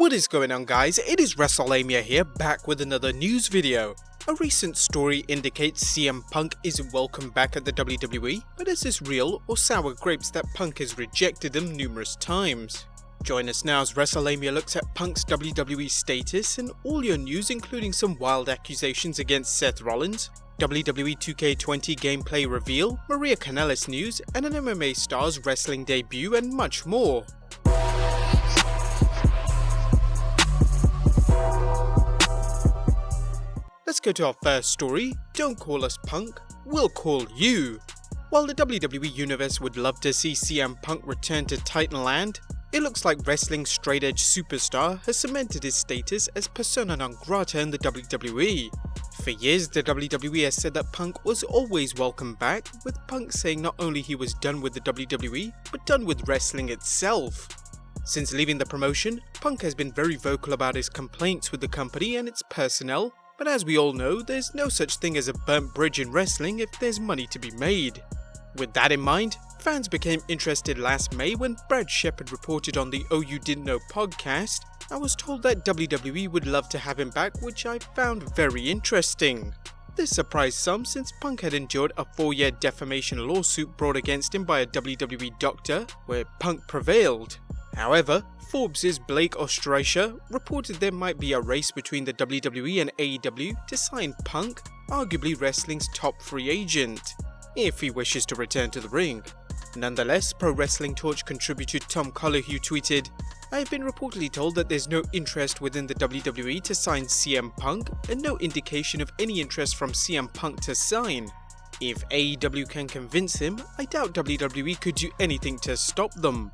What is going on, guys? It is WrestleLamia here, back with another news video. A recent story indicates CM Punk isn't welcome back at the WWE, but is this real or sour grapes that Punk has rejected them numerous times? Join us now as WrestleLamia looks at Punk's WWE status and all your news, including some wild accusations against Seth Rollins, WWE 2K20 gameplay reveal, Maria Kanellis news, and an MMA star's wrestling debut, and much more. Let's go to our first story. Don't call us Punk, we'll call you. While the WWE Universe would love to see CM Punk return to Titanland, it looks like wrestling straight-edge superstar has cemented his status as persona non grata in the WWE. For years, the WWE has said that Punk was always welcome back, with Punk saying not only he was done with the WWE, but done with wrestling itself. Since leaving the promotion, Punk has been very vocal about his complaints with the company and its personnel, but as we all know, there's no such thing as a burnt bridge in wrestling if there's money to be made. With that in mind, fans became interested last May when Brad Shepard reported on the Oh You Didn't Know podcast and was told that WWE would love to have him back, which I found very interesting. This surprised some since Punk had endured a 4-year defamation lawsuit brought against him by a WWE doctor, where Punk prevailed. However, Forbes' Blake Ostreicher reported there might be a race between the WWE and AEW to sign Punk, arguably wrestling's top free agent, if he wishes to return to the ring. Nonetheless, Pro Wrestling Torch contributor Tom Collahue tweeted, "I have been reportedly told that there's no interest within the WWE to sign CM Punk and no indication of any interest from CM Punk to sign. If AEW can convince him, I doubt WWE could do anything to stop them."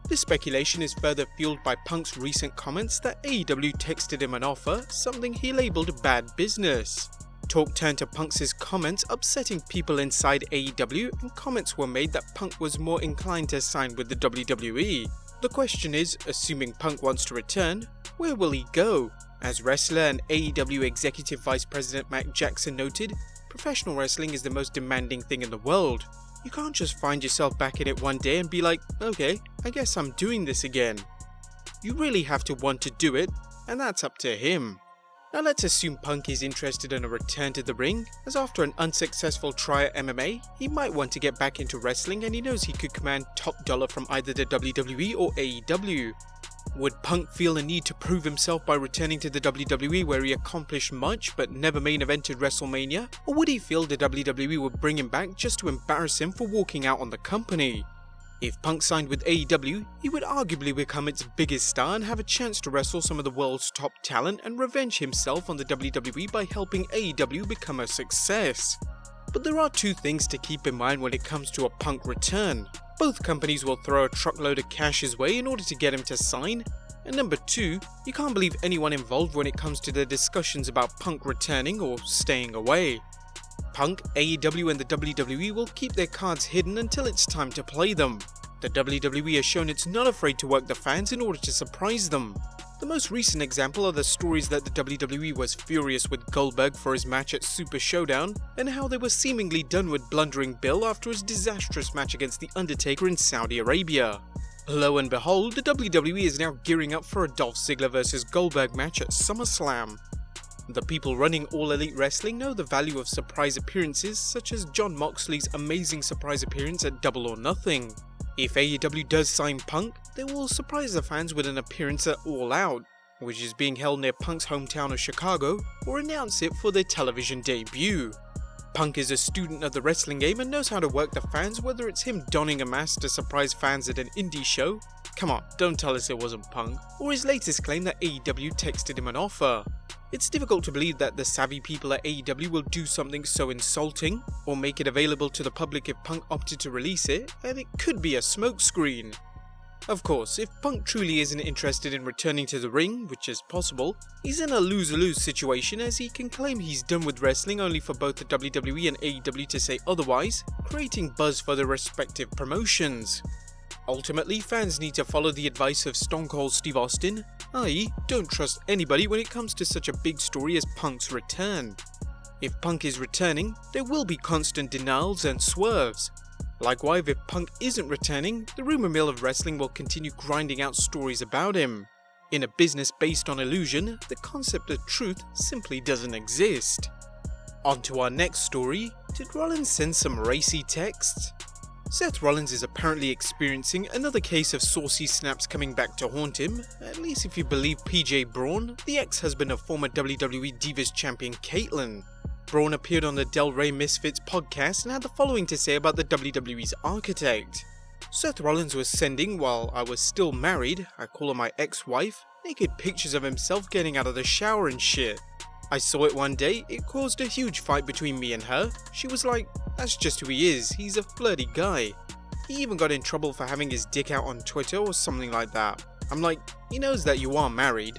This speculation is further fueled by Punk's recent comments that AEW texted him an offer, something he labelled bad business. Talk turned to Punk's comments upsetting people inside AEW, and comments were made that Punk was more inclined to sign with the WWE. The question is, assuming Punk wants to return, where will he go? As wrestler and AEW Executive Vice President Matt Jackson noted, professional wrestling is the most demanding thing in the world. You can't just find yourself back in it one day and be like, okay, I guess I'm doing this again. You really have to want to do it, and that's up to him. Now let's assume Punk is interested in a return to the ring, as after an unsuccessful try at MMA, he might want to get back into wrestling and he knows he could command top dollar from either the WWE or AEW. Would Punk feel a need to prove himself by returning to the WWE where he accomplished much but never main evented WrestleMania? Or would he feel the WWE would bring him back just to embarrass him for walking out on the company? If Punk signed with AEW, he would arguably become its biggest star and have a chance to wrestle some of the world's top talent and revenge himself on the WWE by helping AEW become a success. But there are two things to keep in mind when it comes to a Punk return. Both companies will throw a truckload of cash his way in order to get him to sign. And number two, you can't believe anyone involved when it comes to the discussions about Punk returning or staying away. Punk, AEW and the WWE will keep their cards hidden until it's time to play them. The WWE has shown it's not afraid to work the fans in order to surprise them. The most recent example are the stories that the WWE was furious with Goldberg for his match at Super Showdown, and how they were seemingly done with Blundering Bill after his disastrous match against The Undertaker in Saudi Arabia. Lo and behold, the WWE is now gearing up for a Dolph Ziggler vs Goldberg match at SummerSlam. The people running All Elite Wrestling know the value of surprise appearances, such as Jon Moxley's amazing surprise appearance at Double or Nothing. If AEW does sign Punk, they will surprise the fans with an appearance at All Out, which is being held near Punk's hometown of Chicago, or announce it for their television debut. Punk is a student of the wrestling game and knows how to work the fans, whether it's him donning a mask to surprise fans at an indie show, come on, don't tell us it wasn't Punk, or his latest claim that AEW texted him an offer. It's difficult to believe that the savvy people at AEW will do something so insulting, or make it available to the public if Punk opted to release it, and it could be a smokescreen. Of course, if Punk truly isn't interested in returning to the ring, which is possible, he's in a lose-lose situation, as he can claim he's done with wrestling only for both the WWE and AEW to say otherwise, creating buzz for their respective promotions. Ultimately, fans need to follow the advice of Stone Cold Steve Austin, i.e., don't trust anybody when it comes to such a big story as Punk's return. If Punk is returning, there will be constant denials and swerves. Likewise, if Punk isn't returning, the rumour mill of wrestling will continue grinding out stories about him. In a business based on illusion, the concept of truth simply doesn't exist. On to our next story. Did Rollins send some racy texts? Seth Rollins is apparently experiencing another case of saucy snaps coming back to haunt him, at least if you believe PJ Braun, the ex-husband of former WWE Divas champion Kaitlyn. Braun appeared on the Del Rey Misfits podcast and had the following to say about the WWE's architect. Seth Rollins was sending, while I was still married, I call her my ex-wife, naked pictures of himself getting out of the shower and shit. I saw it one day, it caused a huge fight between me and her. She was like, that's just who he is, he's a flirty guy. He even got in trouble for having his dick out on Twitter or something like that. I'm like, he knows that you are married.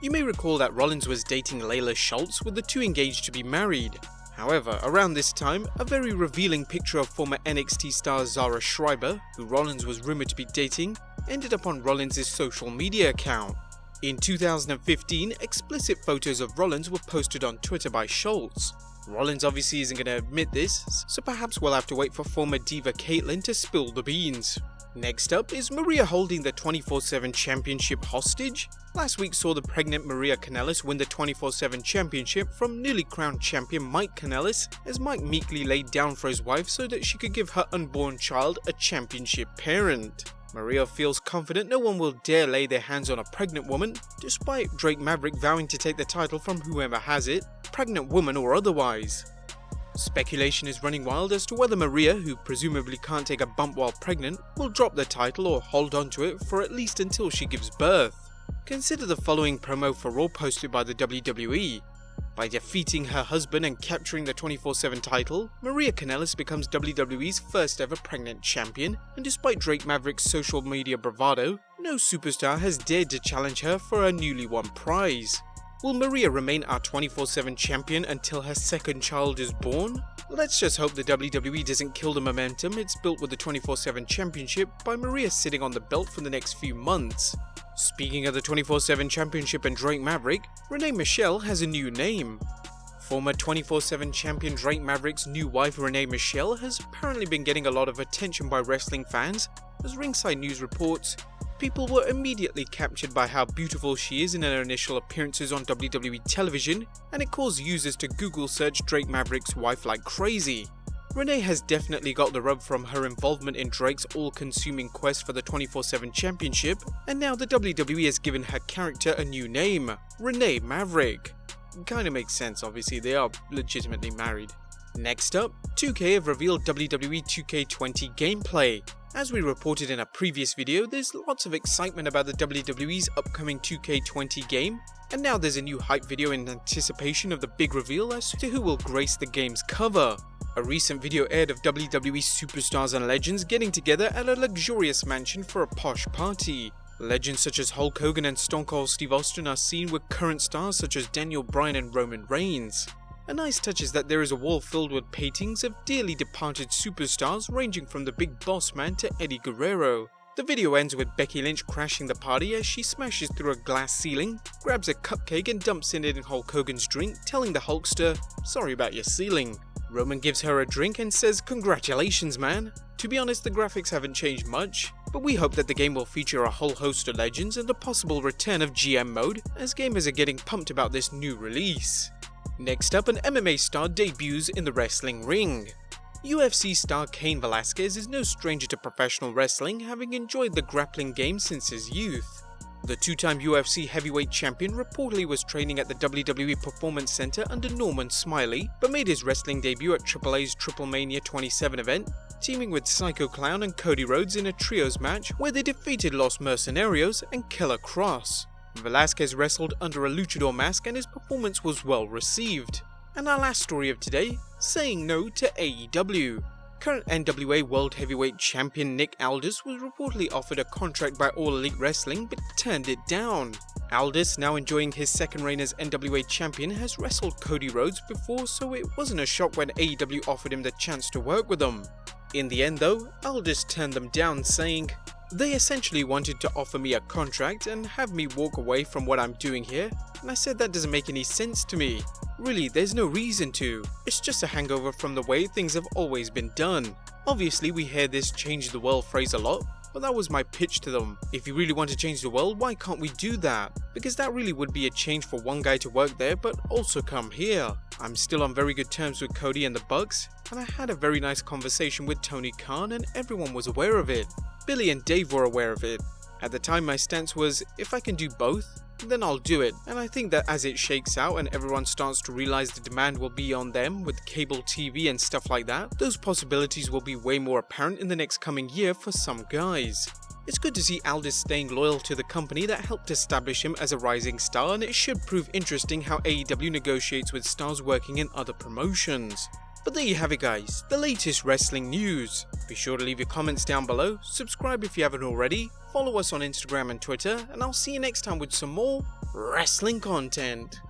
You may recall that Rollins was dating Layla Schultz, with the two engaged to be married. However, around this time, a very revealing picture of former NXT star Zara Schreiber, who Rollins was rumoured to be dating, ended up on Rollins' social media account. In 2015, explicit photos of Rollins were posted on Twitter by Schultz. Rollins obviously isn't going to admit this, so perhaps we'll have to wait for former diva Kaitlyn to spill the beans. Next up, is Maria holding the 24/7 championship hostage? Last week saw the pregnant Maria Kanellis win the 24/7 championship from newly crowned champion Mike Kanellis, as Mike meekly laid down for his wife so that she could give her unborn child a championship parent. Maria feels confident no one will dare lay their hands on a pregnant woman, despite Drake Maverick vowing to take the title from whoever has it, pregnant woman or otherwise. Speculation is running wild as to whether Maria, who presumably can't take a bump while pregnant, will drop the title or hold on to it for at least until she gives birth. Consider the following promo for Raw posted by the WWE. By defeating her husband and capturing the 24/7 title, Maria Kanellis becomes WWE's first ever pregnant champion, and despite Drake Maverick's social media bravado, no superstar has dared to challenge her for a newly won prize. Will Maria remain our 24/7 champion until her second child is born? Let's just hope the WWE doesn't kill the momentum it's built with the 24/7 championship by Maria sitting on the belt for the next few months. Speaking of the 24/7 championship and Drake Maverick, Renee Michelle has a new name. Former 24/7 champion Drake Maverick's new wife Renee Michelle has apparently been getting a lot of attention by wrestling fans. As Ringside News reports, people were immediately captured by how beautiful she is in her initial appearances on WWE television, and it caused users to Google search Drake Maverick's wife like crazy. Renee has definitely got the rub from her involvement in Drake's all-consuming quest for the 24/7 championship, and now the WWE has given her character a new name, Renee Maverick. Kinda makes sense, obviously, they are legitimately married. Next up, 2K have revealed WWE 2K20 gameplay. As we reported in a previous video, there's lots of excitement about the WWE's upcoming 2K20 game, and now there's a new hype video in anticipation of the big reveal as to who will grace the game's cover. A recent video aired of WWE superstars and legends getting together at a luxurious mansion for a posh party. Legends such as Hulk Hogan and Stone Cold Steve Austin are seen with current stars such as Daniel Bryan and Roman Reigns. A nice touch is that there is a wall filled with paintings of dearly departed superstars ranging from the Big Boss Man to Eddie Guerrero. The video ends with Becky Lynch crashing the party as she smashes through a glass ceiling, grabs a cupcake and dumps it in Hulk Hogan's drink, telling the Hulkster, "Sorry about your ceiling." Roman gives her a drink and says, "Congratulations, man." To be honest, the graphics haven't changed much, but we hope that the game will feature a whole host of legends and the possible return of GM mode, as gamers are getting pumped about this new release. Next up, an MMA star debuts in the wrestling ring. UFC star Cain Velasquez is no stranger to professional wrestling, having enjoyed the grappling game since his youth. The two-time UFC heavyweight champion reportedly was training at the WWE Performance Center under Norman Smiley, but made his wrestling debut at AAA's Triplemania 27 event, teaming with Psycho Clown and Cody Rhodes in a trios match where they defeated Los Mercenarios and Killer Cross. Velasquez wrestled under a luchador mask and his performance was well received. And our last story of today, saying no to AEW. Current NWA World Heavyweight Champion Nick Aldis was reportedly offered a contract by All Elite Wrestling but turned it down. Aldis, now enjoying his second reign as NWA Champion, has wrestled Cody Rhodes before, so it wasn't a shock when AEW offered him the chance to work with them. In the end though, Aldis turned them down, saying, "They essentially wanted to offer me a contract and have me walk away from what I'm doing here, and I said that doesn't make any sense to me. Really, there's no reason to. It's just a hangover from the way things have always been done." Obviously, we hear this change the world phrase a lot, But that was my pitch to them. If you really want to change the world, why can't we do that? Because that really would be a change for one guy to work there but also come here. I'm still on very good terms with Cody and the Bucks, and I had a very nice conversation with Tony Khan and everyone was aware of it. Billy and Dave were aware of it. At the time my stance was, if I can do both, then I'll do it, and I think that as it shakes out and everyone starts to realize the demand will be on them with cable TV and stuff like that, those possibilities will be way more apparent in the next coming year for some guys. It's good to see Aldis staying loyal to the company that helped establish him as a rising star, and it should prove interesting how AEW negotiates with stars working in other promotions. But there you have it guys, the latest wrestling news. Be sure to leave your comments down below, subscribe if you haven't already, follow us on Instagram and Twitter, and I'll see you next time with some more wrestling content.